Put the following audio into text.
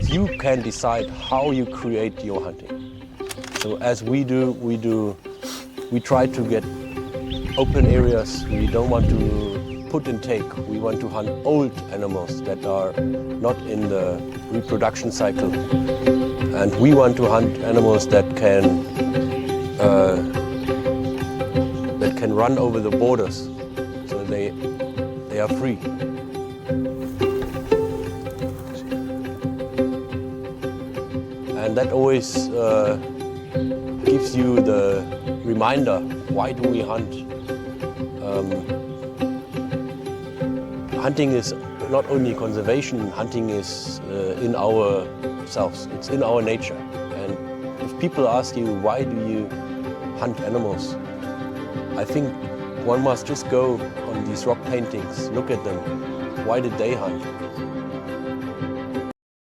you can decide how you create your hunting. So as we try to get open areas. We don't want to put and take. We want to hunt old animals that are not in the reproduction cycle. And we want to hunt animals that can run over the borders, so they are free. And that always gives you the reminder, why do we hunt? Hunting is not only conservation, hunting is in ourselves, it's in our nature. And if people ask you, why do you hunt animals? I think one must just go on these rock paintings, look at them. Why did they hunt?